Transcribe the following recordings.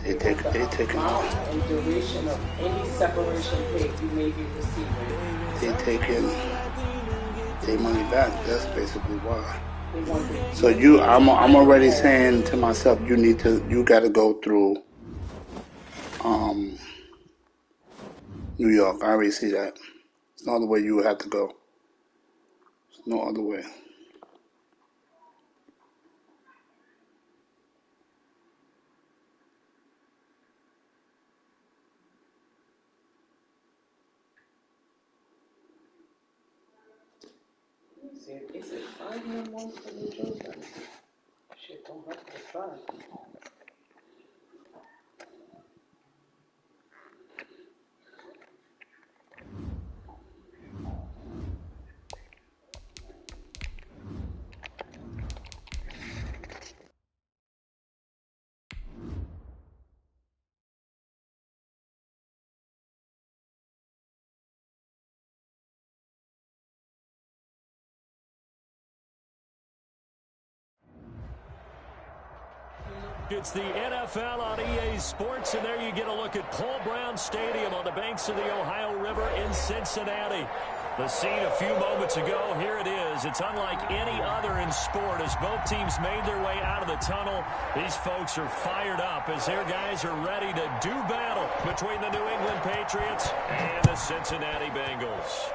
They take him out. And duration of any separation pick you may be receiving. They taking their money back. That's basically why. So I'm already saying to myself, you got to go through New York. I already see that. There's no other way you would have to go. There's no other way. Is it 5-1 for New Jersey? Shit, don't have to start. It's the NFL on EA Sports, and there you get a look at Paul Brown Stadium on the banks of the Ohio River in Cincinnati. The scene a few moments ago, here it is. It's unlike any other in sport as both teams made their way out of the tunnel. These folks are fired up as their guys are ready to do battle between the New England Patriots and the Cincinnati Bengals.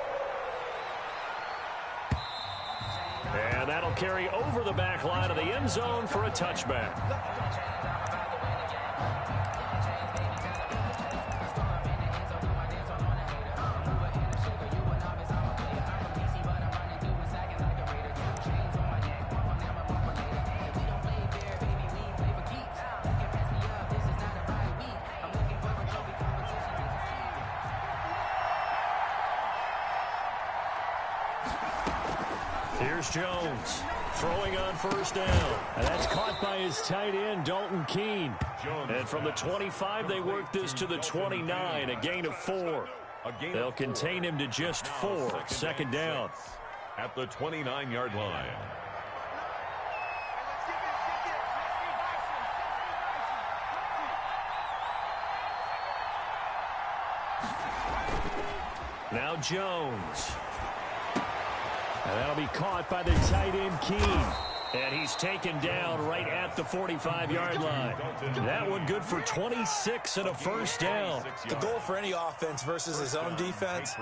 And that'll carry over the back line of the end zone for a touchback. Here's Jones throwing on first down. And that's caught by his tight end, Dalton Keene. And from the 25, they work this to the 29, a gain of 4. They'll contain him to just 4. Second down. At the 29-yard line. Now Jones. And that'll be caught by the tight end, Keene. And he's taken down right at the 45-yard line. That one good for 26 and a first down. The goal for any offense versus his own defense,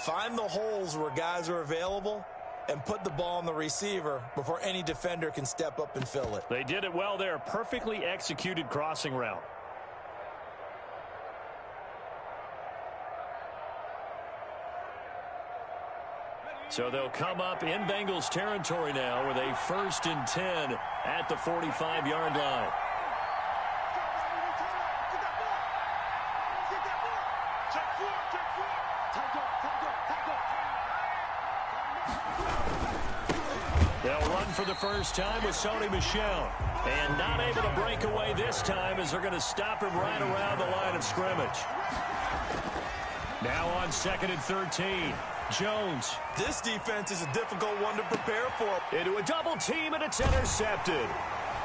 find the holes where guys are available and put the ball on the receiver before any defender can step up and fill it. They did it well there. Perfectly executed crossing route. So they'll come up in Bengals territory now with a 1st and 10 at the 45-yard line. They'll run for the first time with Sony Michel. And not able to break away this time as they're going to stop him right around the line of scrimmage. Now on 2nd and 13. Jones. This defense is a difficult one to prepare for. Into a double team, and it's intercepted.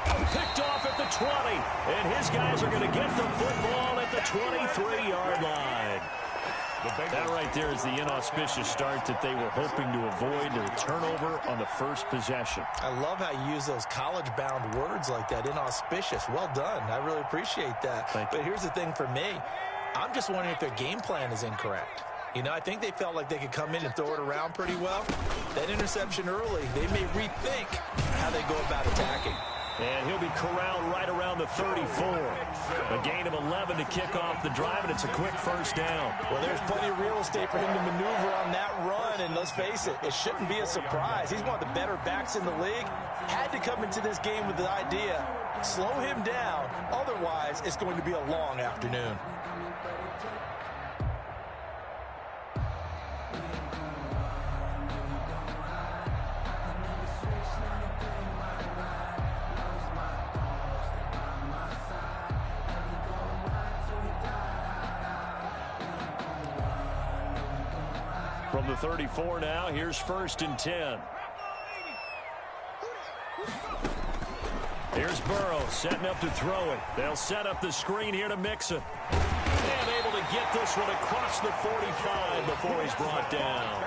Picked off at the 20. And his guys are going to get the football at the 23-yard line. That right there is the inauspicious start that they were hoping to avoid, the turnover on the first possession. I love how you use those college-bound words like that, inauspicious. Well done. I really appreciate that. But here's the thing for me. I'm just wondering if their game plan is incorrect. You know, I think they felt like they could come in and throw it around pretty well. That interception early, they may rethink how they go about attacking. And he'll be corralled right around the 34. A gain of 11 to kick off the drive, and it's a quick first down. Well, there's plenty of real estate for him to maneuver on that run, and let's face it, it shouldn't be a surprise. He's one of the better backs in the league. Had to come into this game with the idea, slow him down, otherwise it's going to be a long afternoon. From the 34 now, here's 1st and 10. Here's Here's Burrow setting up to throw it. They'll set up the screen here to Mixon. And able to get this one across the 45 before he's brought down.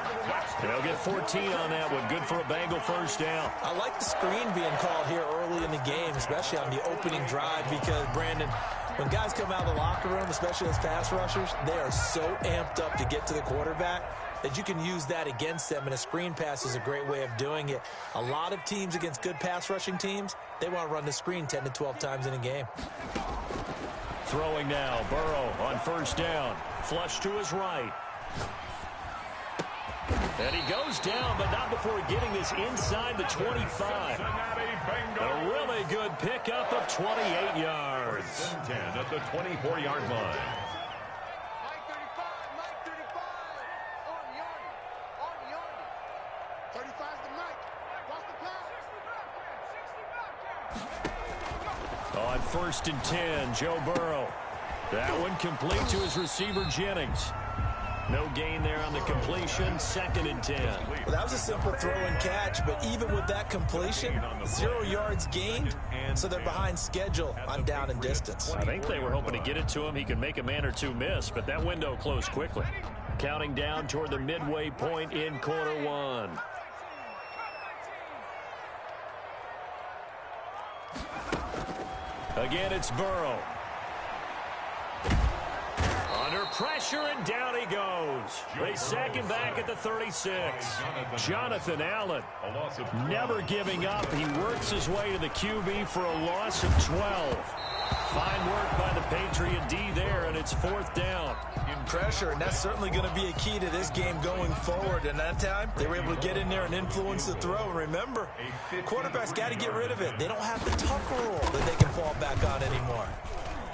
They'll get 14 on that one. Good for a Bengal first down. I like the screen being called here early in the game, especially on the opening drive, because, Brandon, when guys come out of the locker room, especially as pass rushers, they are so amped up to get to the quarterback that you can use that against them, and a screen pass is a great way of doing it. A lot of teams against good pass rushing teams, they want to run the screen 10 to 12 times in a game. Throwing now, Burrow on first down. Flush to his right. And he goes down, but not before getting this inside the 25. A really good pickup of 28 yards. 10 at the 24-yard line. On first and 10, Joe Burrow. That one complete to his receiver, Jennings. No gain there on the completion, second and 10. Well, that was a simple throw and catch, but even with that completion, 0 yards gained, so they're behind schedule on down and distance. I think they were hoping to get it to him. He could make a man or two miss, but that window closed quickly. Counting down toward the midway point in quarter one. Again, it's Burrow. Under pressure, and down he goes. They sack him back at the 36. Jonathan Allen, never giving up. He works his way to the QB for a loss of 12. Fine work by the Patriot D there, and it's fourth down. Pressure, and that's certainly going to be a key to this game going forward. And that time, they were able to get in there and influence the throw. And remember, quarterbacks got to get rid of it. They don't have the Tucker rule that they can fall back on anymore.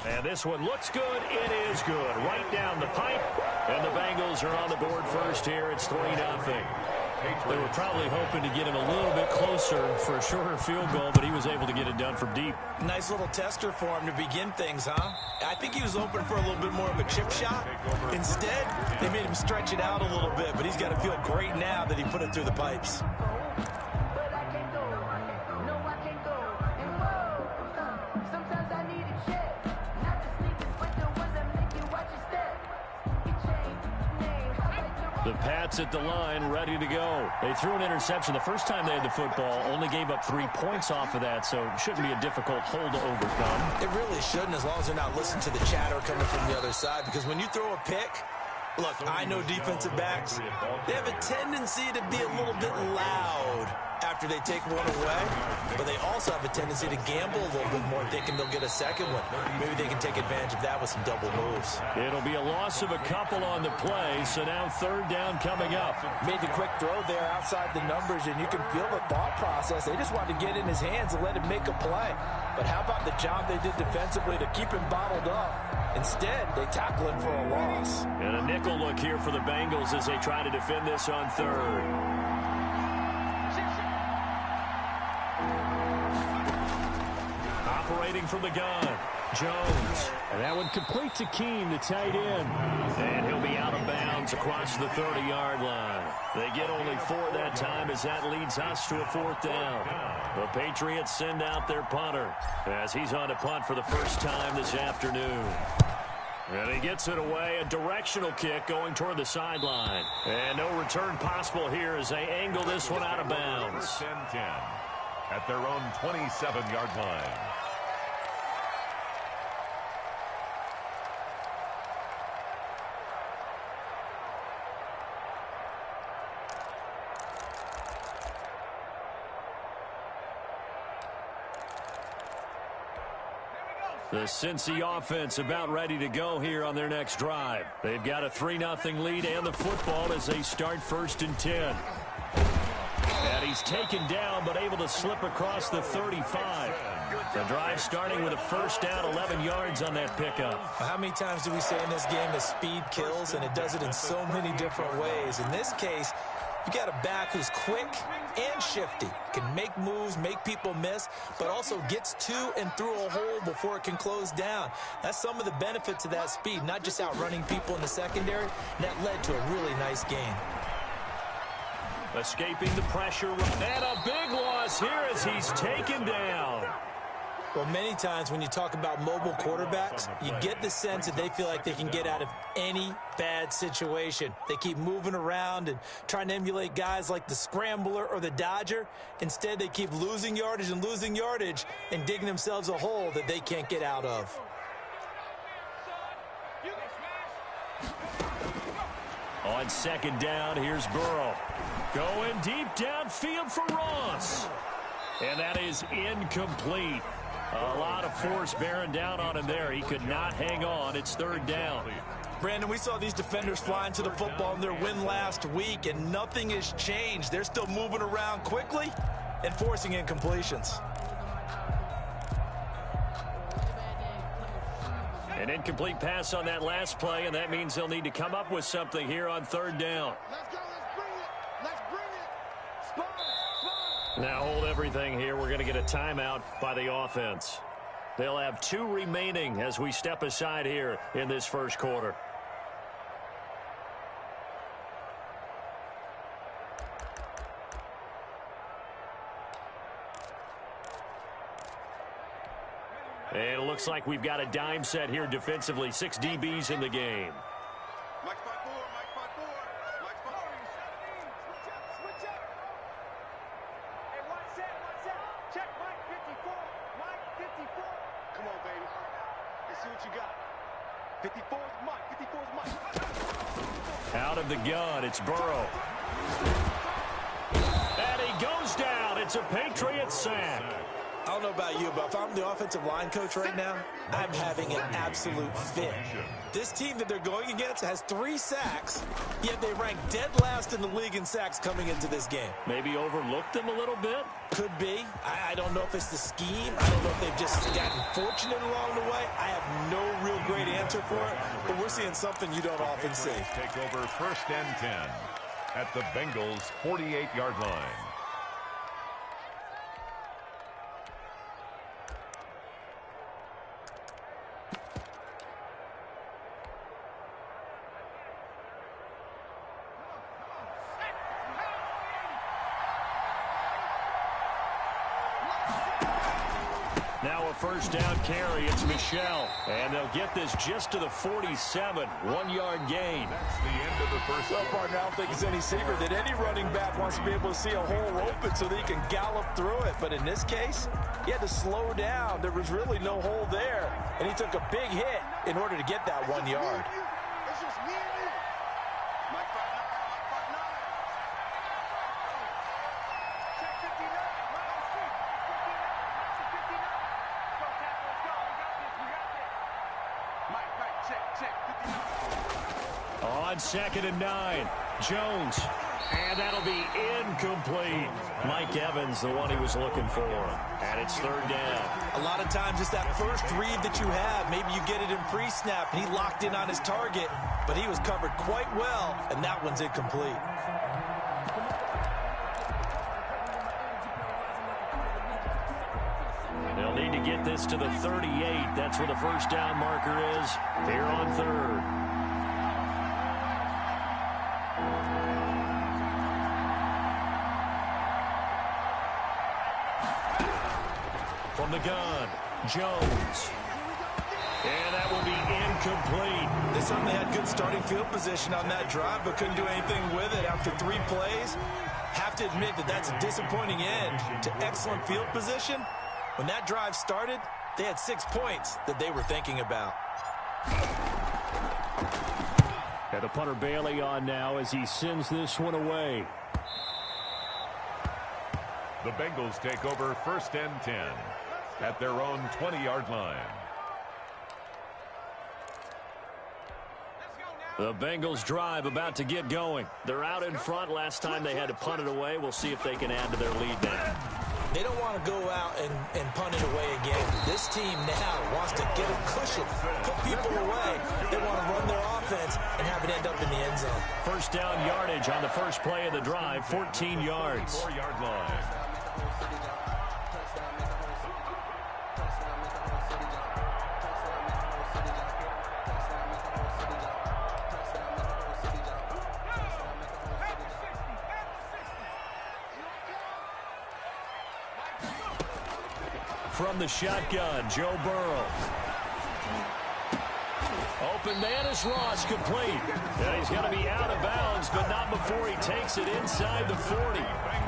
And this one looks good. It is good. Right down the pipe. And the Bengals are on the board first here. It's 3-0. They were probably hoping to get him a little bit closer for a shorter field goal, but he was able to get it done from deep. Nice little tester for him to begin things, huh? I think he was open for a little bit more of a chip shot. Instead, they made him stretch it out a little bit, but he's got to feel great now that he put it through the pipes. The Pats at the line, ready to go. They threw an interception the first time they had the football, only gave up 3 points off of that, so it shouldn't be a difficult hole to overcome. It really shouldn't, as long as they're not listening to the chatter coming from the other side, because when you throw a pick, look, I know defensive backs, they have a tendency to be a little bit loud after they take one away, but they also have a tendency to gamble a little bit more, thinking they'll get a second one. Maybe they can take advantage of that with some double moves. It'll be a loss of a couple on the play, so now third down coming up. Made the quick throw there outside the numbers, and you can feel the thought process. They just wanted to get in his hands and let him make a play. But how about the job they did defensively to keep him bottled up? Instead, they tackle him for a loss. And a nickel look here for the Bengals as they try to defend this on third. Operating from the gun, Jones. And that one complete to Keene, the tight end. And he'll be out of bounds across the 30-yard line. They get only 4 that time as that leads us to a fourth down. The Patriots send out their punter as he's on to punt for the first time this afternoon. And he gets it away, a directional kick going toward the sideline. And no return possible here as they angle this one out of bounds. 10-10 at their own 27-yard line. The Cincy offense about ready to go here on their next drive. They've got a 3-0 lead and the football as they start first and 10. And he's taken down but able to slip across the 35. The drive starting with a first down, 11 yards on that pickup. How many times do we say in this game that speed kills, and it does it in so many different ways? In this case, you got a back who's quick and shifty, can make moves, make people miss, but also gets to and through a hole before it can close down. That's some of the benefits of that speed, not just outrunning people in the secondary. That led to a really nice game. Escaping the pressure, and a big loss here as he's taken down. Well, many times when you talk about mobile quarterbacks, you get the sense that they feel like they can get out of any bad situation. They keep moving around and trying to emulate guys like the Scrambler or the Dodger. Instead, they keep losing yardage and digging themselves a hole that they can't get out of. On second down, here's Burrow. Going deep downfield for Ross. And that is incomplete. A lot of force bearing down on him there. He could not hang on. It's third down. Brandon, we saw these defenders flying to the football in their win last week, and nothing has changed. They're still moving around quickly and forcing incompletions. An incomplete pass on that last play, and that means they'll need to come up with something here on third down. Let's go. Let's bring it. Spot. Now hold everything here. We're going to get a timeout by the offense. They'll have 2 remaining as we step aside here in this first quarter. And it looks like we've got a dime set here defensively. 6 DBs in the game. Mike 5-4. Switch up. Hey, one set. Check Mike 54. Mike 54. Come on, baby. Let's see what you got. 54 is Mike. Out of the gun, it's Burrow. And he goes down. It's a Patriots sack. I don't know about you, but if I'm the offensive line coach right now, I'm having an absolute fit. This team that they're going against has 3 sacks, yet they rank dead last in the league in sacks coming into this game. Maybe overlooked them a little bit? Could be. I don't know if it's the scheme. I don't know if they've just gotten fortunate along the way. I have no real great answer for it, but we're seeing something you don't often see. Take over first and 10 at the Bengals' 48-yard line. Now a first down carry. It's Michelle. And they'll get this just to the 47. 1-yard gain. That's the end of the first. Well, partner, I don't think it's any secret that any running back wants to be able to see a hole open so that he can gallop through it. But in this case, he had to slow down. There was really no hole there. And he took a big hit in order to get that 1 yard. It's just me and you. Mike 5-9. Check 59. Right on street. 59. Go, tackle. Let's go. We got this. Mike, check. 59. On second and 9. Jones. And that'll be incomplete. Mike Evans, the one he was looking for. And it's third down. A lot of times it's that first read that you have. Maybe you get it in pre-snap, and he locked in on his target, but he was covered quite well, and that one's incomplete. They'll need to get this to the 38. That's where the first down marker is here on third. From the gun, Jones. And that will be incomplete. They certainly had good starting field position on that drive, but couldn't do anything with it after 3 plays. Have to admit that that's a disappointing end to excellent field position. When that drive started, they had 6 points that they were thinking about. And the punter Bailey on now as he sends this one away. The Bengals take over first and 10 at their own 20-yard line. The Bengals drive about to get going. They're out in front. Last time they had to punt it away. We'll see if they can add to their lead now. They don't want to go out and punt it away again. This team now wants to get a cushion, put people away. They want to run their offense and have it end up in the end zone. First down yardage on the first play of the drive, 14 yards. 4-yard line. from the shotgun. Joe Burrow. Open man is Ross, complete. And he's going to be out of bounds, but not before he takes it inside the 40.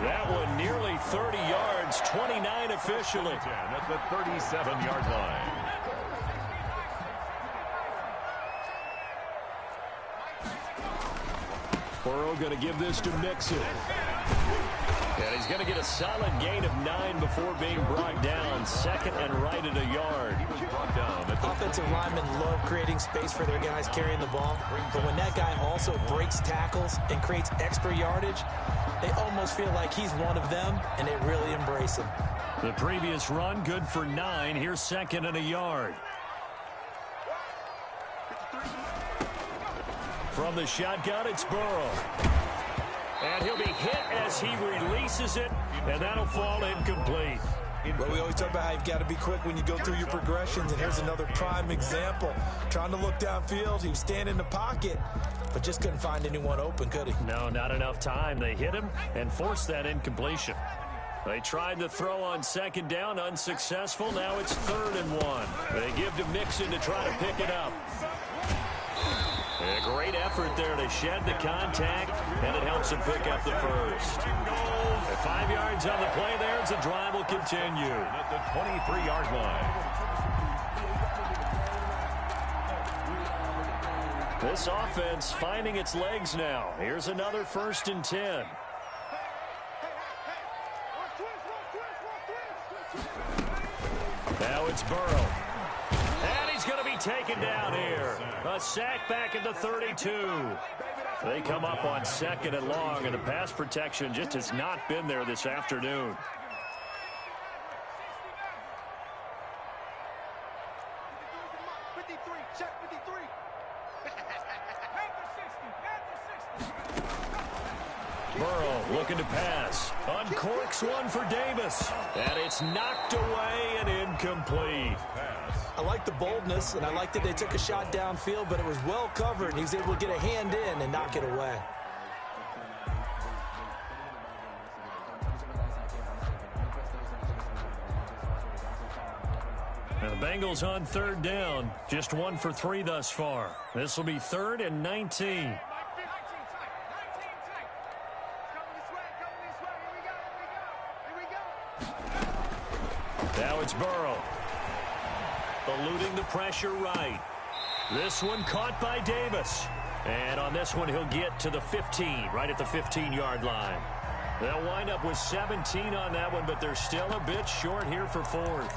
That one nearly 30 yards, 29 officially. At the 37-yard line. Burrow going to give this to Mixon. And he's going to get a solid gain of 9 before being brought down. Second and right at a yard. He was brought down. Offensive linemen love creating space for their guys carrying the ball. But when that guy also breaks tackles and creates extra yardage, they almost feel like he's one of them, and they really embrace him. The previous run, good for 9. Here's second and a yard. From the shotgun, it's Burrow. And he'll be hit as he releases it, and that'll fall incomplete. Well, we always talk about how you've got to be quick when you go through your progressions, and here's another prime example. Trying to look downfield, he was standing in the pocket, but just couldn't find anyone open, could he? No, not enough time. They hit him and forced that incompletion. They tried to throw on second down, unsuccessful. Now it's 3rd and 1. They give to Mixon to try to pick it up. A great effort there to shed the contact, and it helps him pick up the first. At 5 yards on the play there as the drive will continue. At the 23-yard line. This offense finding its legs now. Here's another 1st and 10. Now it's Burrow. And he's going to be taken down here. A sack back at the 32. They come up on 2nd and long, and the pass protection just has not been there this afternoon. Burrow looking to pass. Uncorks one for Davis. And it's knocked away and incomplete. I like the boldness, and I like that they took a shot downfield, but it was well covered, and he was able to get a hand in and knock it away. Now the Bengals on 3rd down. Just 1 for 3 thus far. This will be 3rd and 19. Now it's Burrow. Eluding the pressure right. This one caught by Davis. And on this one, he'll get to the 15, right at the 15-yard line. They'll wind up with 17 on that one, but they're still a bit short here for 4th.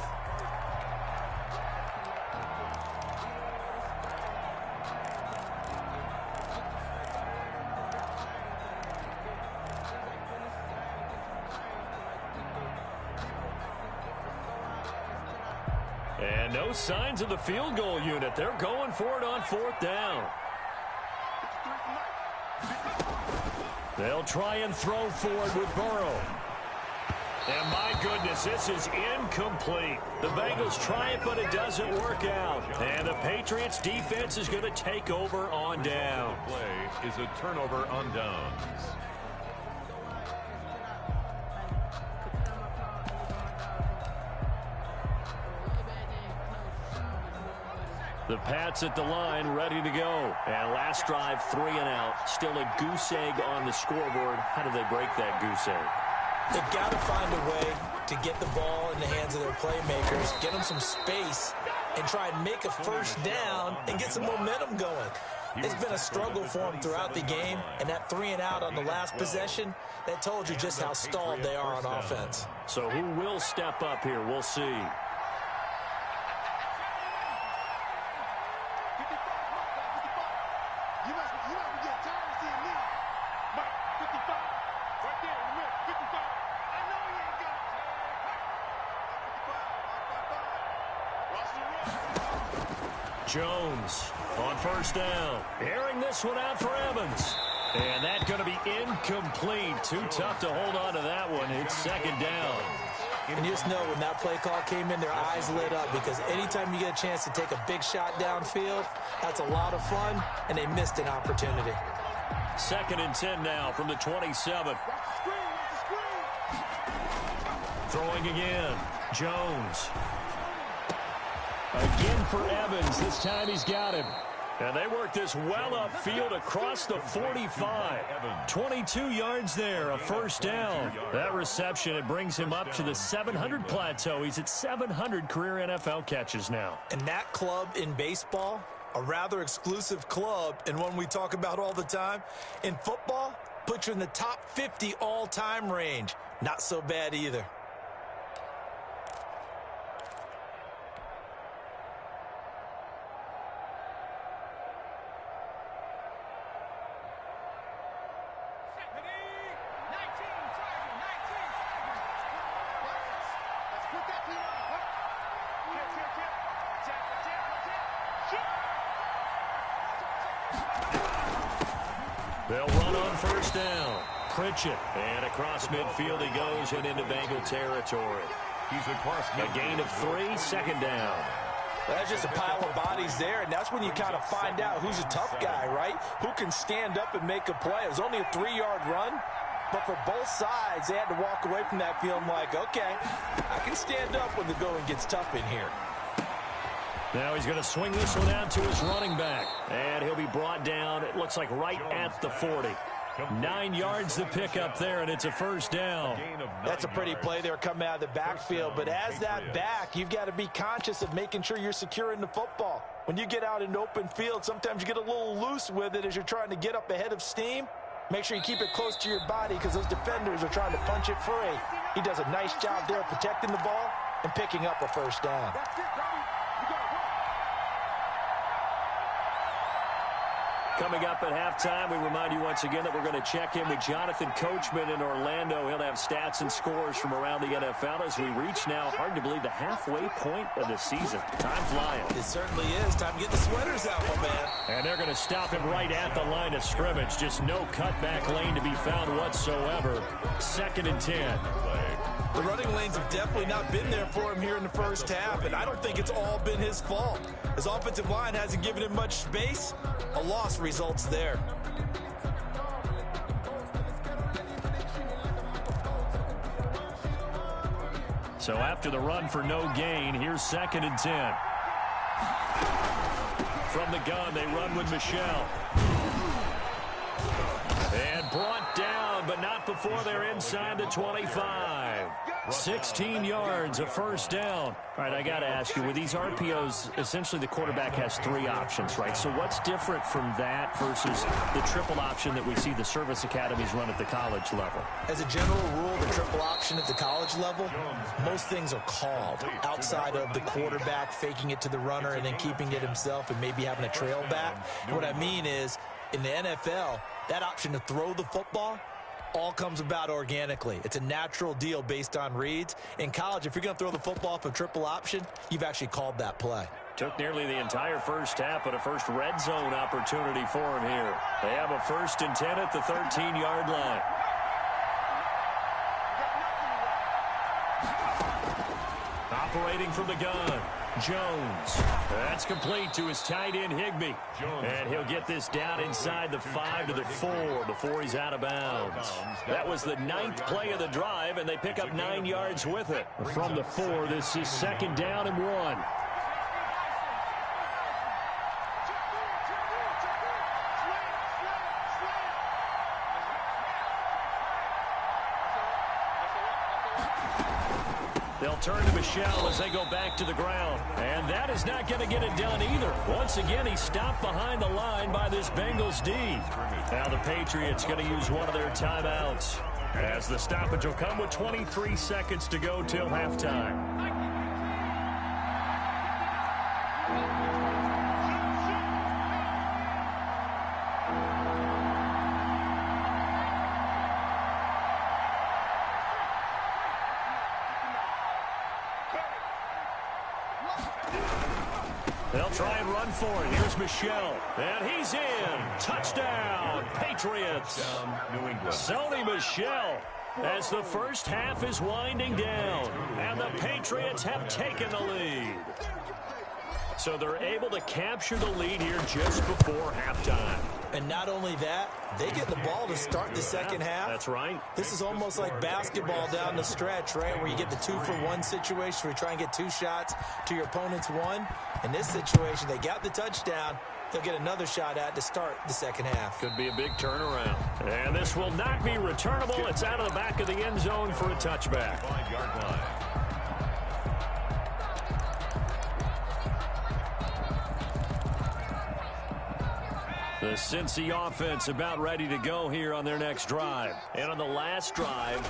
And no signs of the field goal unit. They're going for it on 4th down. They'll try and throw forward with Burrow. And my goodness, this is incomplete. The Bengals try it, but it doesn't work out. And the Patriots defense is going to take over on down. Play is a turnover on downs. The Pats at the line, ready to go. And last drive, 3 and out. Still a goose egg on the scoreboard. How do they break that goose egg? They've got to find a way to get the ball in the hands of their playmakers, get them some space, and try and make a first down and get some momentum going. It's been a struggle for them throughout the game, and that 3 and out on the last possession, that told you just how stalled they are on offense. So who will step up here? We'll see. Jones on first down. Airing this one out for Evans. And that's going to be incomplete. Too tough to hold on to that one. It's second down. And you just know when that play call came in, their eyes lit up, because anytime you get a chance to take a big shot downfield, that's a lot of fun, and they missed an opportunity. Second and 10 now from the 27. Throwing again. Jones. Again for Evans. This time he's got him. And they work this well upfield across the 45. 22 yards there, a first down. That reception, it brings him up to the 700 plateau. He's at 700 career NFL catches now. And that club in baseball, a rather exclusive club, and one we talk about all the time. In football, puts you in the top 50 all-time range. Not so bad either. They'll run on first down. Pritchett. And across midfield he goes and into Bengal territory. He's across a gain of 3, second down. That's just a pile of bodies there, and that's when you kind of find out who's a tough guy, right? Who can stand up and make a play. It was only a 3-yard run, but for both sides, they had to walk away from that feeling like, okay, I can stand up when the going gets tough in here. Now he's going to swing this one out to his running back. And he'll be brought down, it looks like right at the 40. 9 yards to pick up there, and it's a first down. That's a pretty play there coming out of the backfield. But as that back, you've got to be conscious of making sure you're securing the football. When you get out in open field, sometimes you get a little loose with it as you're trying to get up ahead of steam. Make sure you keep it close to your body because those defenders are trying to punch it free. He does a nice job there protecting the ball and picking up a first down. Coming up at halftime, we remind you once again that we're going to check in with Jonathan Coachman in Orlando. He'll have stats and scores from around the NFL as we reach now, hard to believe, the halfway point of the season. Time flying. It certainly is. Time to get the sweaters out, my man. And they're going to stop him right at the line of scrimmage. Just no cutback lane to be found whatsoever. 2nd and 10. The running lanes have definitely not been there for him here in the first half, and I don't think it's all been his fault. His offensive line hasn't given him much space. A loss results there. So after the run for no gain, here's 2nd and 10. From the gun, they run with Michelle. And brought down, but not before they're inside the 25. 16 yards, a first down. All right, I got to ask you, with these RPOs, essentially the quarterback has 3 options, right? So what's different from that versus the triple option that we see the service academies run at the college level? As a general rule, the triple option at the college level, most things are called outside of the quarterback faking it to the runner and then keeping it himself and maybe having a trail back. What I mean is, in the NFL, that option to throw the football all comes about organically. It's a natural deal based on reads. In college, if you're going to throw the football for triple option, you've actually called that play. Took nearly the entire first half, but a first red zone opportunity for him here. They have a 1st and 10 at the 13-yard line. Operating from the gun, Jones. That's complete to his tight end, Higbee. And he'll get this down inside the 5 to the 4 before he's out of bounds. That was the 9th play of the drive, and they pick up 9 yards with it. From the 4, this is 2nd down and 1. They'll turn to Michelle as they go back to the ground. And that is not going to get it done either. Once again, he's stopped behind the line by this Bengals D. Now the Patriots going to use one of their timeouts, as the stoppage will come with 23 seconds to go till halftime. They'll try and run for it. Here's Michelle. And he's in. Touchdown, Patriots. New England. Sony Michel, as the first half is winding down. And the Patriots have taken the lead. So they're able to capture the lead here just before halftime. And not only that, they get the ball to start the second half. That's right. This is almost like basketball down the stretch, right, where you get the 2-for-1 situation where you try and get 2 shots to your opponent's 1. In this situation, they got the touchdown. They'll get another shot at to start the second half. Could be a big turnaround. And this will not be returnable. It's out of the back of the end zone for a touchback. 5-yard line. The Cincy offense about ready to go here on their next drive. And on the last drive,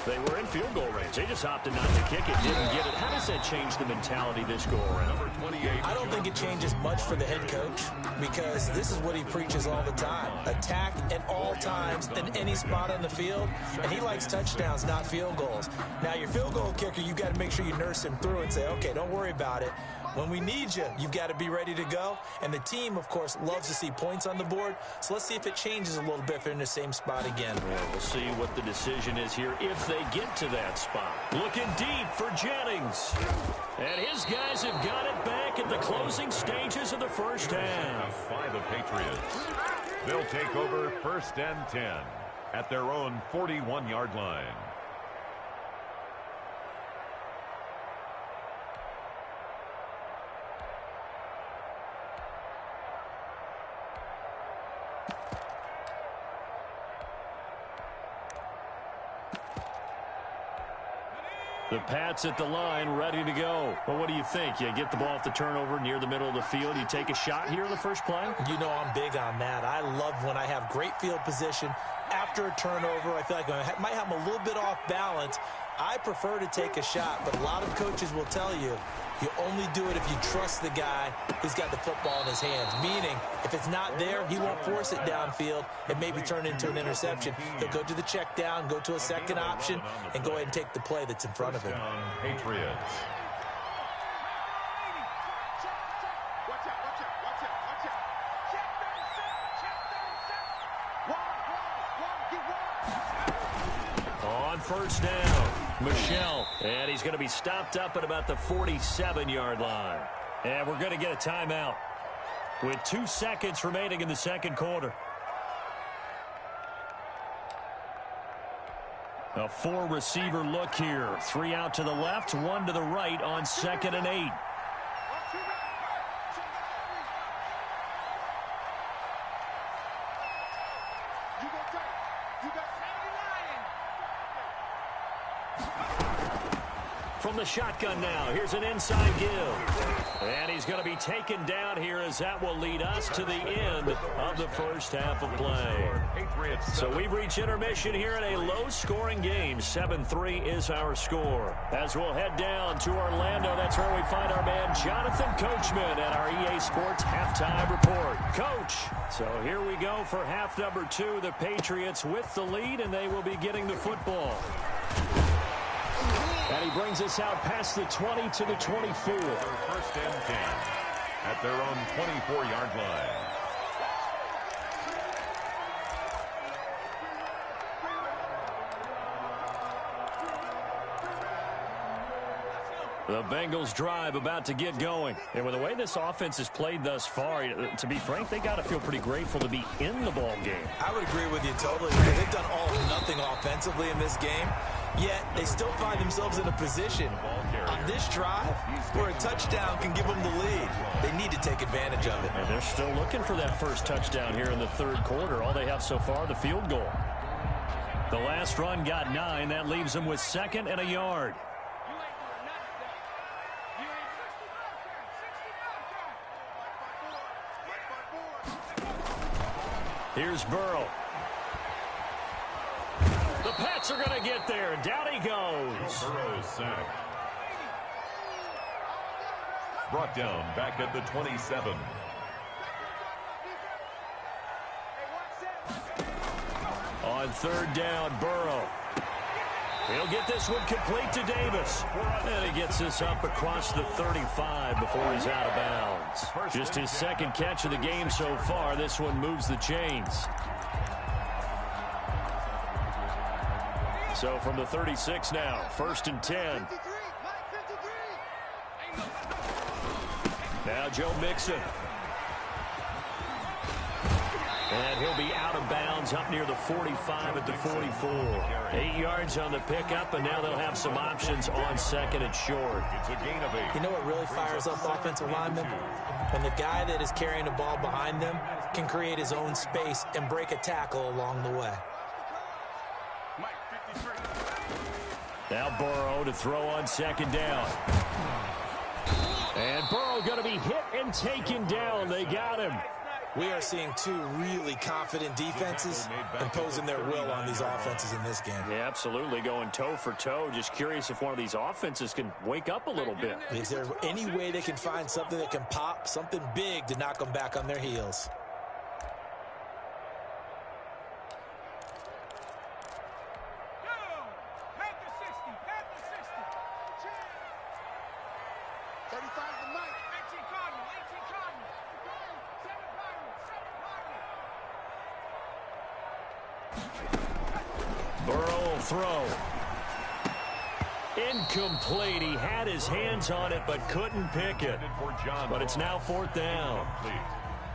they were in field goal range. They just opted not to kick it, didn't get it. How does that change the mentality this go around? Number 28. I don't think it changes much for the head coach because this is what he preaches all the time. Attack at all times in any spot on the field. And he likes touchdowns, not field goals. Now, your field goal kicker, you've got to make sure you nurse him through and say, okay, don't worry about it. When we need you, you've got to be ready to go. And the team, of course, loves to see points on the board. So let's see if it changes a little bit if they're in the same spot again. Yeah, we'll see what the decision is here if they get to that spot. Looking deep for Jennings. And his guys have got it back at the closing stages of the first half. By the Patriots. They'll take over 1st and 10 at their own 41-yard line. The Pats at the line, ready to go. Well, what do you think? You get the ball off the turnover near the middle of the field. You take a shot here in the first play? You know I'm big on that. I love when I have great field position. After a turnover, I feel like I might have them a little bit off balance. I prefer to take a shot, but a lot of coaches will tell you, you only do it if you trust the guy who's got the football in his hands. Meaning, if it's not there, he won't force it downfield and maybe turn it into an interception. He'll go to the check down, go to a second option, and go ahead and take the play that's in front of him. Patriots. On first down, Michelle. And he's going to be stopped up at about the 47-yard line. And we're going to get a timeout with 2 seconds remaining in the second quarter. A 4-receiver look here. 3 out to the left, 1 to the right on 2nd and 8. From the shotgun now, here's an inside give. And he's going to be taken down here as that will lead us to the end of the first half of play. So we've reached intermission here in a low-scoring game. 7-3 is our score. As we'll head down to Orlando, that's where we find our man Jonathan Coachman at our EA Sports Halftime Report. Coach, so here we go for half number 2. The Patriots with the lead, and they will be getting the football. And he brings us out past the 20 to the 24. 1st and 10 at their own 24-yard line. The Bengals drive about to get going. And with the way this offense has played thus far, to be frank, they got to feel pretty grateful to be in the ball game. I would agree with you totally because they've done all or nothing offensively in this game. Yet they still find themselves in a position on this drive where a touchdown can give them the lead. They need to take advantage of it. And they're still looking for that first touchdown here in the third quarter. All they have so far, the field goal. The last run got 9. That leaves them with 2nd and a yard. Here's Burrow. The Pats are going to get there. Down he goes. Burrow sacked. Brought down back at the 27. On 3rd down, Burrow. He'll get this one complete to Davis. And he gets this up across the 35 before he's out of bounds. Just his 2nd catch of the game so far. This one moves the chains. So from the 36 now, 1st and 10. Now Joe Mixon. And he'll be out of bounds up near the 45 at the 44. 8 yards on the pickup, and now they'll have some options on second and short. It's a gain of 8. You know what really fires up offensive linemen? When the guy that is carrying the ball behind them can create his own space and break a tackle along the way. Now Burrow to throw on second down. And Burrow going to be hit and taken down. They got him. We are seeing two really confident defenses imposing their will on these offenses in this game. Yeah, absolutely, going toe for toe. Just curious if one of these offenses can wake up a little bit. Is there any way they can find something that can pop, something big to knock them back on their heels? Burrow will throw. Incomplete. He had his hands on it but couldn't pick it. But it's now 4th down.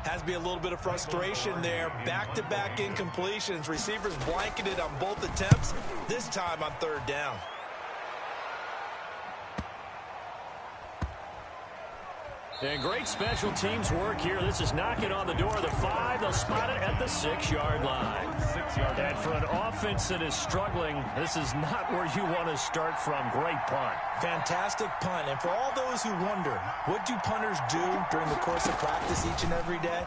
Has to be a little bit of frustration there. Back-to-back incompletions. Receivers blanketed on both attempts, this time on 3rd down. And great special teams work here. This is knocking on the door of the 5. They'll spot it at the 6-yard line. And for an offense that is struggling, this is not where you want to start from. Great punt. Fantastic punt. And for all those who wonder, what do punters do during the course of practice each and every day?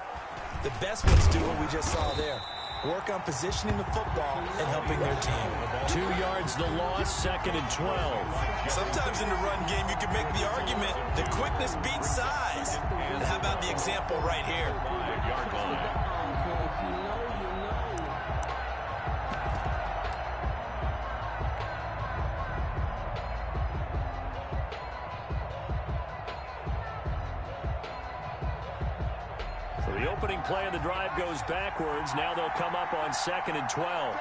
The best ones do what we just saw there. Work on positioning the football and helping their team. 2 yards the loss, 2nd and 12. Sometimes in the run game, you can make the argument that quickness beats size. And how about the example right here? 5-yard line. The opening play of the drive goes backwards. Now they'll come up on 2nd and 12.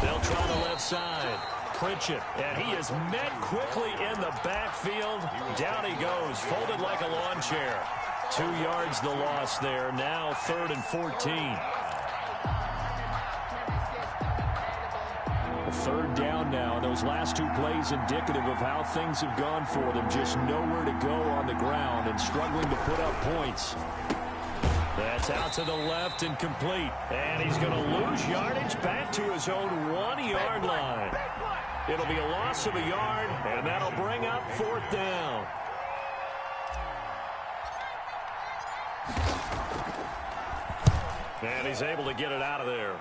They'll try the left side. Pritchett, and he is met quickly in the backfield. Down he goes, folded like a lawn chair. 2 yards the loss there. Now 3rd and 14. 3rd down now. Those last 2 plays indicative of how things have gone for them. Just nowhere to go on the ground and struggling to put up points. That's out to the left and complete. And he's going to lose yardage back to his own 1-yard line. It'll be a loss of a yard, and that'll bring up 4th down. And he's able to get it out of there.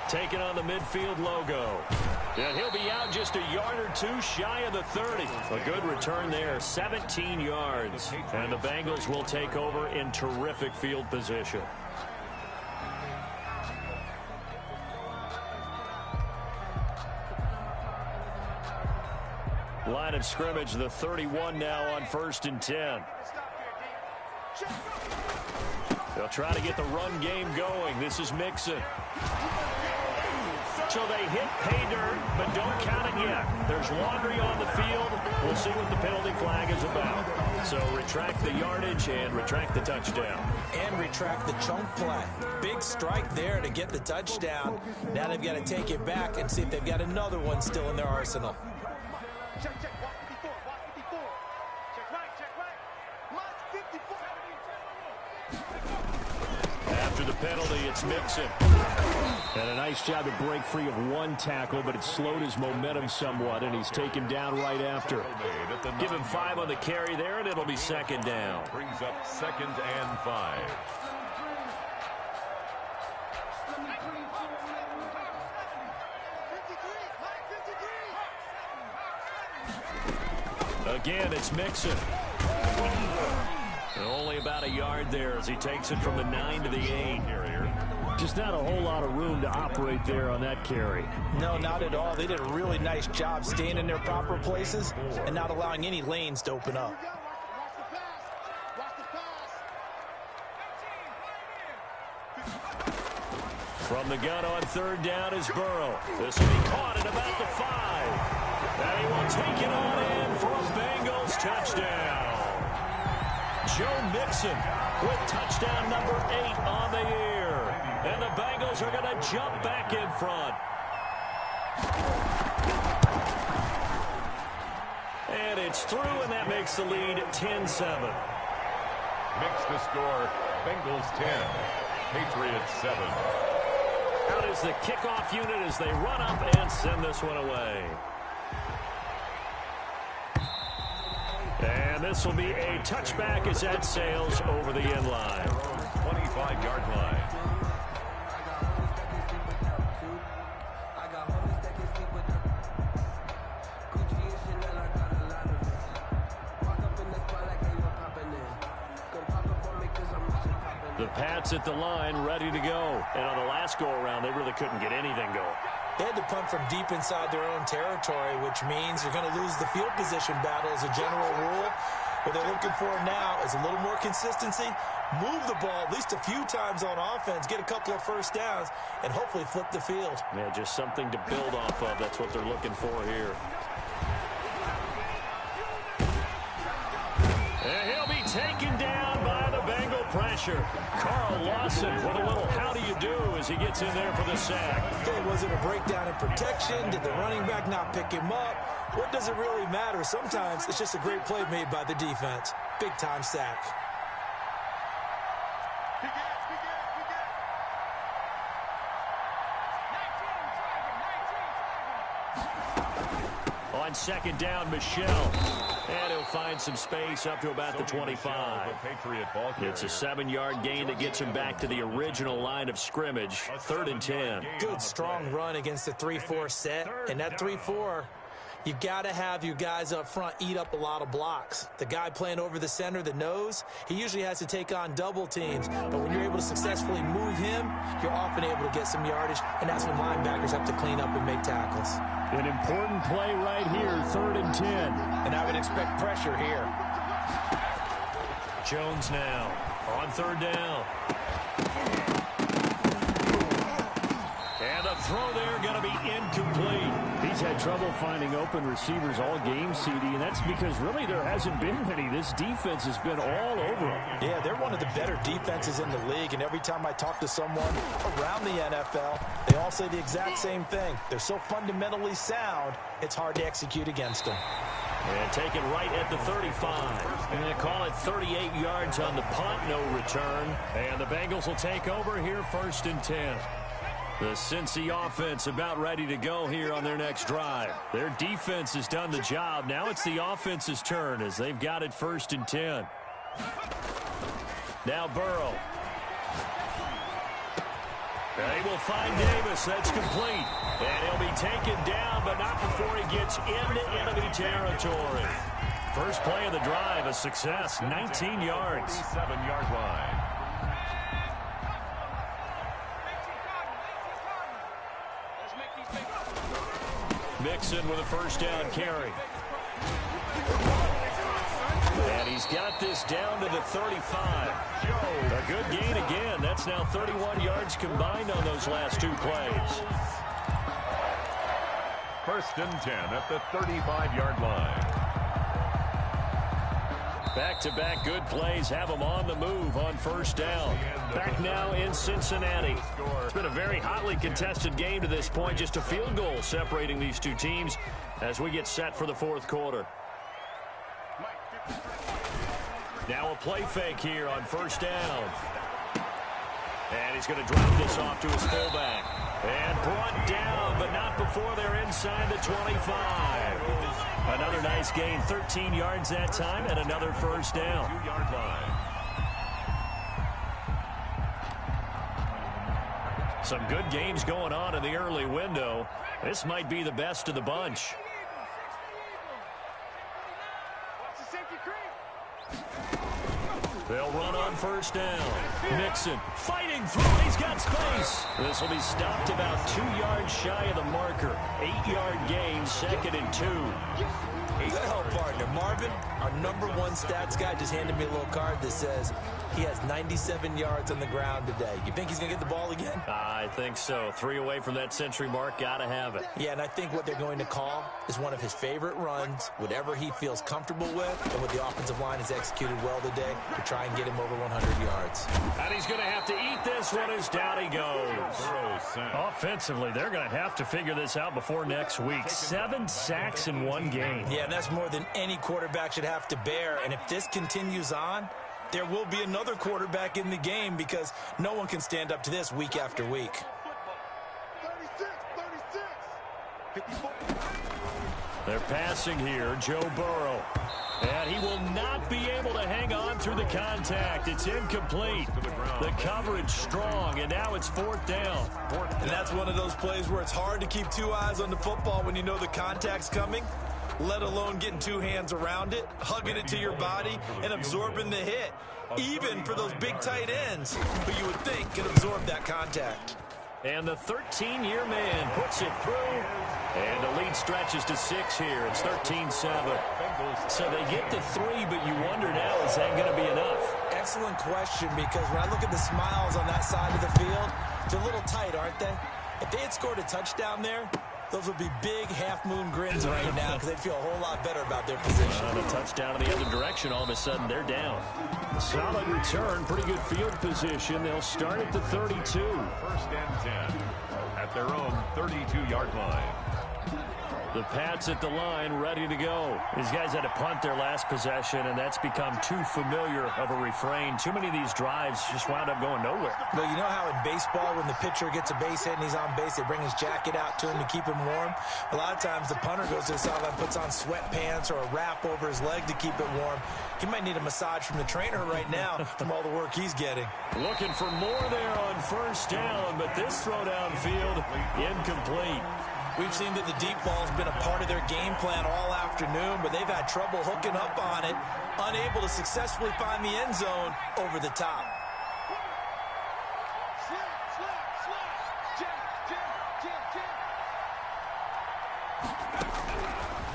Taking on the midfield logo. And he'll be out just a yard or 2 shy of the 30. A good return there, 17 yards. And the Bengals will take over in terrific field position. Line of scrimmage, the 31 now on 1st and 10. They'll try to get the run game going. This is Mixon. So they hit pay dirt, but don't count it yet. There's laundry on the field. We'll see what the penalty flag is about. So retract the yardage and retract the touchdown. And retract the chunk play. Big strike there to get the touchdown. Now they've got to take it back and see if they've got another one still in their arsenal. Check, check, watch 54, watch 54. Check right, watch 54. After the penalty, it's Mixon. And a nice job to break free of 1 tackle, but it slowed his momentum somewhat, and he's taken down right after. Give him 5 on the carry there, and it'll be 2nd down. Brings up 2nd and 5. Again, it's Mixon. And only about a yard there as he takes it from the 9 to the 8. Just not a whole lot of room to operate there on that carry. No, not at all. They did a really nice job staying in their proper places and not allowing any lanes to open up. From the gun on third down is Burrow. This will be caught at about the 5. And he will take it on in for a Bengals touchdown. Joe Mixon with touchdown number 8 on the year. And the Bengals are going to jump back in front. And it's through, and that makes the lead 10-7. Makes the score Bengals 10, Patriots 7. Out is the kickoff unit as they run up and send this one away. And this will be a touchback as that sails over the end line. 25-yard line. The Pats at the line, ready to go. And on the last go-around, they really couldn't get anything going. They had to punt from deep inside their own territory, which means you're going to lose the field position battle as a general rule. What they're looking for now is a little more consistency, move the ball at least a few times on offense, get a couple of first downs, and hopefully flip the field. Yeah, just something to build off of. That's what they're looking for here. And he'll be taken down by the Bengal pressure. Carl Lawson with a little how do you do as he gets in there for the sack. Okay, was it a breakdown in protection? Did the running back not pick him up? What does it really matter? Sometimes it's just a great play made by the defense. Big-time sack. On second down, Michelle. And he'll find some space up to about the 25. It's a 7-yard gain that gets him back to the original line of scrimmage. 3rd and 10. Good, strong run against the 3-4 set. And that 3-4, you've got to have your guys up front eat up a lot of blocks. The guy playing over the center, the nose, he usually has to take on double teams. But when you're able to successfully move him, you're often able to get some yardage. And that's when linebackers have to clean up and make tackles. An important play right here, 3rd and 10. And I would expect pressure here. Jones now on 3rd down. And the throw there going to be incomplete. He's had trouble finding open receivers all game, CD, and that's because really there hasn't been many. This defense has been all over them. Yeah, they're one of the better defenses in the league, and every time I talk to someone around the NFL, they all say the exact same thing. They're so fundamentally sound, it's hard to execute against them. And take it right at the 35. And they call it 38 yards on the punt, no return. And the Bengals will take over here 1st and 10. The Cincy offense about ready to go here on their next drive. Their defense has done the job. Now it's the offense's turn as they've got it 1st and 10. Now Burrow. They will find Davis. That's complete. And he'll be taken down, but not before he gets into enemy territory. First play of the drive, a success, 19 yards. 7-yard line. Mixon with a first down carry. And he's got this down to the 35. A good gain again. That's now 31 yards combined on those last 2 plays. 1st and 10 at the 35-yard line. Back-to-back good plays have them on the move on 1st down. Back now in Cincinnati. It's been a very hotly contested game to this point. Just a field goal separating these two teams as we get set for the 4th quarter. Now a play fake here on 1st down. And he's going to drop this off to his fullback. And brought down, but not before they're inside the 25. Another nice gain, 13 yards that time, and another 1st down. 2-yard line. Some good games going on in the early window. This might be the best of the bunch. They'll run on first down. Nixon fighting through. He's got space. This will be stopped about 2 yards shy of the marker. 8-yard gain, 2nd and 2. Good help, partner. Marvin, our #1 stats guy, just handed me a little card that says he has 97 yards on the ground today. You think he's going to get the ball again? I think so. 3 away from that century mark. Got to have it. Yeah, and I think what they're going to call is one of his favorite runs, whatever he feels comfortable with, and what the offensive line has executed well today to try and get him over 100 yards. And he's going to have to eat this one as down he goes. Offensively, they're going to have to figure this out before next week. 7 sacks in 1 game. Yeah, and that's more than any quarterback should have to bear. And if this continues on, there will be another quarterback in the game because no one can stand up to this week after week. 36, 54. They're passing here, Joe Burrow. And he will not be able to hang on through the contact. It's incomplete. The coverage strong, and now it's 4th down. And that's one of those plays where it's hard to keep 2 eyes on the football when you know the contact's coming, let alone getting 2 hands around it, hugging it to your body, and absorbing the hit. Even for those big tight ends who you would think could absorb that contact. And the 13-year man puts it through. And the lead stretches to 6 here. It's 13-7. So they get to 3, but you wonder now, is that going to be enough? Excellent question, because when I look at the smiles on that side of the field, they're a little tight, aren't they? If they had scored a touchdown there, those would be big half-moon grins right now because they'd feel a whole lot better about their position. A touchdown in the other direction, all of a sudden they're down. Solid return, pretty good field position. They'll start at the 32. 1st and 10 at their own 32-yard line. The Pats at the line, ready to go. These guys had to punt their last possession, and that's become too familiar of a refrain. Too many of these drives just wound up going nowhere. Well, you know how in baseball, when the pitcher gets a base hit and he's on base, they bring his jacket out to him to keep him warm? A lot of times the punter goes to the sideline, puts on sweatpants or a wrap over his leg to keep it warm. He might need a massage from the trainer right now from all the work he's getting. Looking for more there on first down, but this throw downfield, incomplete. We've seen that the deep ball's been a part of their game plan all afternoon, but they've had trouble hooking up on it, unable to successfully find the end zone over the top.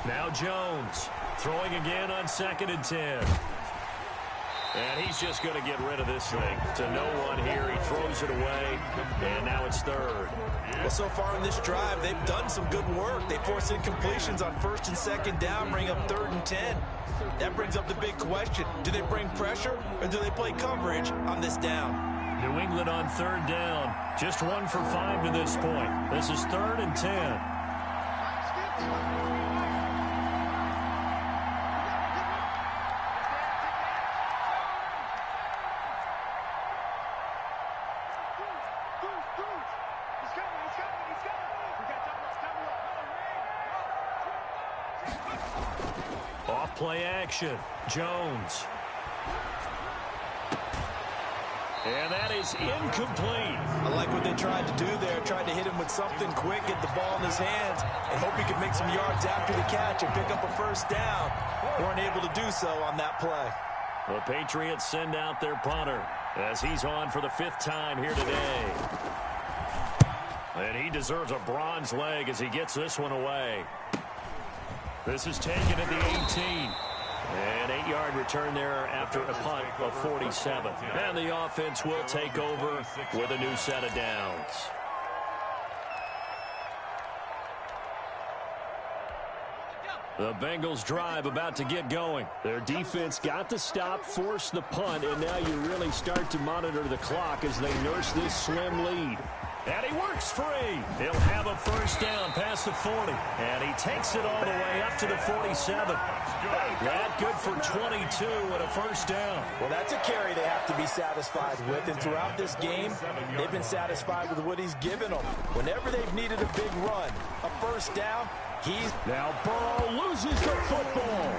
Now Jones throwing again on 2nd and 10. And he's just going to get rid of this thing to no one here. He throws it away, and now it's 3rd. Well, so far in this drive, they've done some good work. They force incompletions on 1st and 2nd down, bring up 3rd and 10. That brings up the big question. Do they bring pressure, or do they play coverage on this down? New England on 3rd down. Just 1 for 5 to this point. This is 3rd and 10. Play action. Jones. And that is incomplete. I like what they tried to do there. Tried to hit him with something quick, get the ball in his hands, and hope he could make some yards after the catch and pick up a 1st down. Weren't able to do so on that play. The Patriots send out their punter as he's on for the 5th time here today. And he deserves a bronze leg as he gets this one away. This is taken at the 18. An 8-yard return there after a punt of 47. And the offense will take over with a new set of downs. The Bengals drive about to get going. Their defense got the stop, forced the punt, and now you really start to monitor the clock as they nurse this slim lead. And he works free. He'll have a 1st down past the 40. And he takes it all the way up to the 47. That good for 22 and a 1st down. Well, that's a carry they have to be satisfied with. And throughout this game, they've been satisfied with what he's given them. Whenever they've needed a big run, a 1st down, he's... Now Burrow loses the football.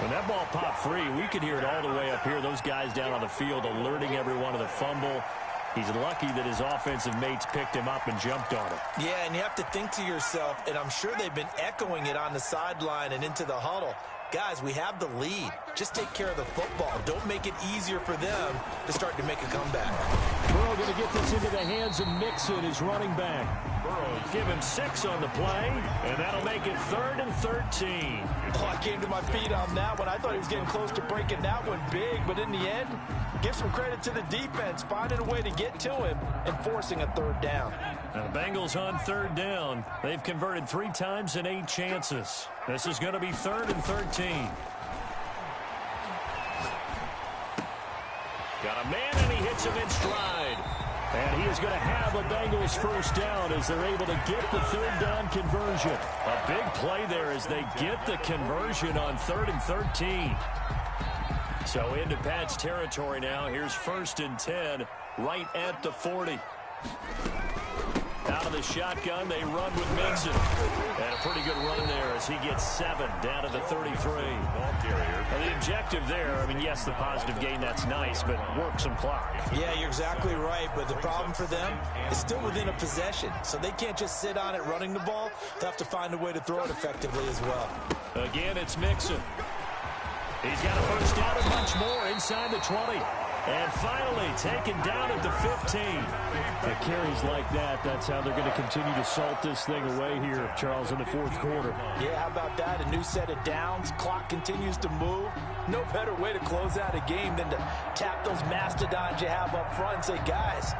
When that ball popped free, we could hear it all the way up here. Those guys down on the field alerting everyone of the fumble. He's lucky that his offensive mates picked him up and jumped on him. Yeah, and you have to think to yourself, and I'm sure they've been echoing it on the sideline and into the huddle. guys, we have the lead. Just take care of the football. Don't make it easier for them to start to make a comeback. Burrow going to get this into the hands of Mixon, his running back. Burrow give him 6 on the play, and that'll make it 3rd and 13. Oh, I came to my feet on that one. I thought he was getting close to breaking that one big, but in the end, give some credit to the defense, finding a way to get to him and forcing a 3rd down. Now the Bengals on 3rd down. They've converted 3 times in 8 chances. This is going to be 3rd and 13. Got a man, and he hits him in stride. And he is going to have a Bengals 1st down as they're able to get the 3rd down conversion. A big play there as they get the conversion on 3rd and 13. So into Pat's territory now. Here's 1st and 10 right at the 40. Out of the shotgun, they run with Mixon. And a pretty good run there as he gets 7 down to the 33. Ball carrier. And the objective there, I mean, yes, the positive gain, that's nice, but work some clock. Yeah, you're exactly right, but the problem for them is still within a possession. So they can't just sit on it running the ball. They'll have to find a way to throw it effectively as well. Again, it's Mixon. He's got a 1st down and much more inside the 20. And finally taken down at the 15. The carries like that, that's how they're going to continue to salt this thing away here, Charles, in the 4th quarter. Yeah, how about that? A new set of downs. Clock continues to move. No better way to close out a game than to tap those mastodons you have up front and say, guys,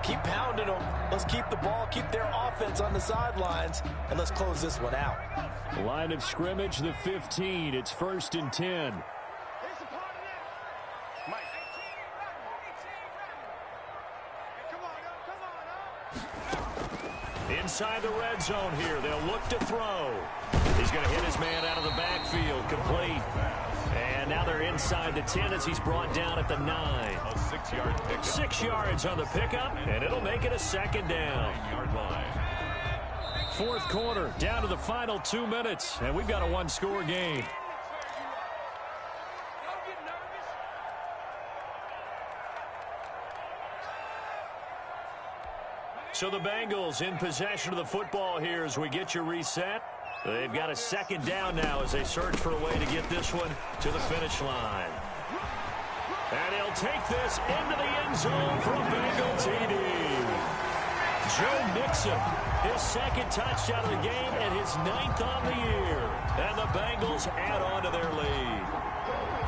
keep pounding them. Let's keep the ball, keep their offense on the sidelines, and let's close this one out. Line of scrimmage, the 15. It's 1st and 10. Inside the red zone here. They'll look to throw. He's going to hit his man out of the backfield. Complete. And now they're inside the 10 as he's brought down at the 9. A 6-yard pickup. 6 yards on the pickup, and it'll make it a 2nd down. 9-yard line. 4th quarter, down to the final 2 minutes, and we've got a 1-score game. So the Bengals in possession of the football here as we get you reset. They've got a 2nd down now as they search for a way to get this one to the finish line. And he'll take this into the end zone for a Bengal TD. Joe Mixon, his 2nd touchdown of the game and his 9th on the year. And the Bengals add on to their lead.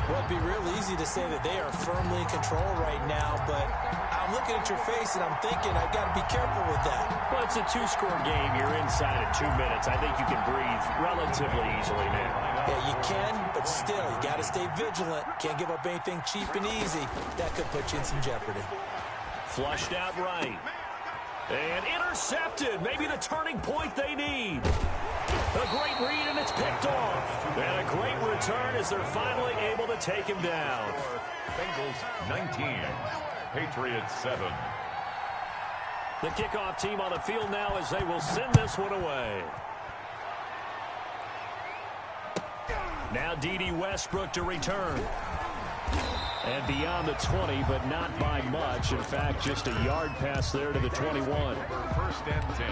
Well, it'd be real easy to say that they are firmly in control right now, but I'm looking at your face and I'm thinking I've got to be careful with that. Well, it's a 2-score game. You're inside at 2 minutes. I think you can breathe relatively easily now. Yeah, you can, but still, you got to stay vigilant. Can't give up anything cheap and easy. That could put you in some jeopardy. Flushed out right. And intercepted. Maybe the turning point they need. A great read, and it's picked off. And a great return as they're finally able to take him down. Bengals 19, Patriots 7. The kickoff team on the field now as they will send this one away. Now D.D. Westbrook to return. And beyond the 20, but not by much. In fact, just a yard pass there to the 21. 1st and 10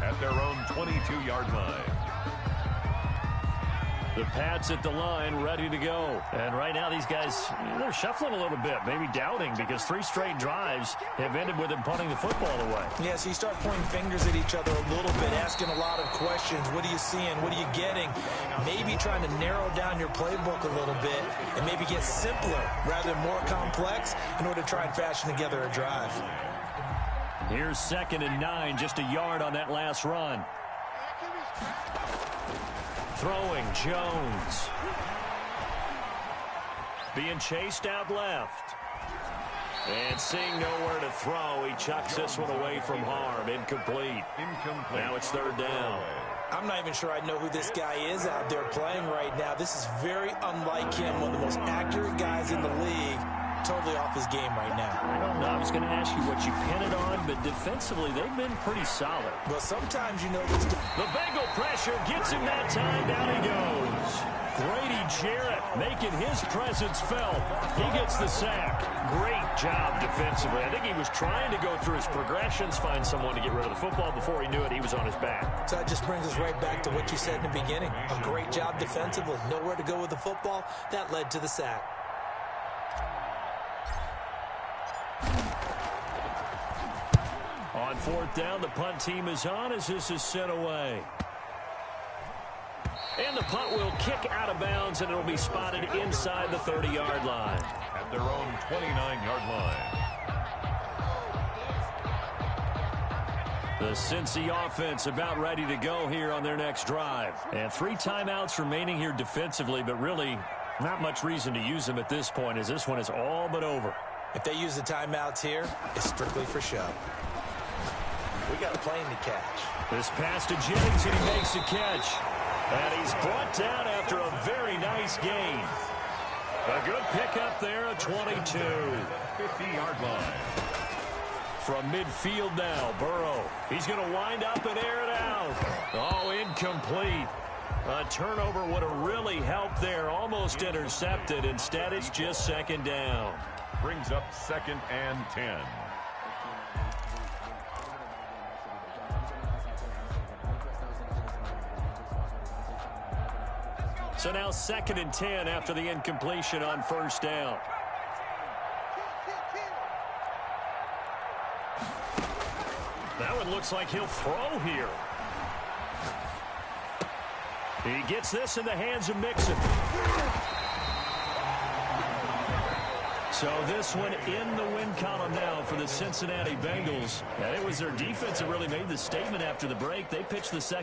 at their own 22-yard line. The Pats at the line, ready to go. And right now, these guys, they're shuffling a little bit, maybe doubting, because 3 straight drives have ended with them punting the football away. Yeah, so you start pointing fingers at each other a little bit, asking a lot of questions. What are you seeing? What are you getting? Maybe trying to narrow down your playbook a little bit and maybe get simpler rather than more complex in order to try and fashion together a drive. Here's 2nd and 9, just a yard on that last run. Throwing, Jones. Being chased out left. And seeing nowhere to throw, he chucks this one away from harm. Incomplete. Now it's 3rd down. I'm not even sure I know who this guy is out there playing right now. This is very unlike him, one of the most accurate guys in the league. totally off his game right now. I don't know. I was going to ask you what you pin it on, but defensively, they've been pretty solid. Well, sometimes, you know, this. The Bengal pressure gets him that time. Down he goes. Grady Jarrett making his presence felt. He gets the sack. Great job defensively. I think he was trying to go through his progressions, find someone to get rid of the football. Before he knew it, he was on his back. So that just brings us right back to what you said in the beginning. A great job defensively. Nowhere to go with the football. That led to the sack. On fourth down, the punt team is on as this is sent away. And the punt will kick out of bounds, and it will be spotted inside the 30-yard line. At their own 29-yard line. The Cincy offense about ready to go here on their next drive. And 3 timeouts remaining here defensively, but really not much reason to use them at this point as this one is all but over. If they use the timeouts here, it's strictly for show. We got a plane to catch. This pass to Jennings, and he makes a catch. And he's brought down after a very nice gain. A good pickup there, a 22. 50-yard line. From midfield now, Burrow. He's going to wind up and air it out. Oh, incomplete. A turnover would have really helped there. Almost intercepted. Instead, it's just second down. Brings up 2nd and 10. So now 2nd and 10 after the incompletion on first down. That one looks like he'll throw here. He gets this in the hands of Mixon. So this one in the win column now for the Cincinnati Bengals. And it was their defense that really made the statement after the break. They pitched the second.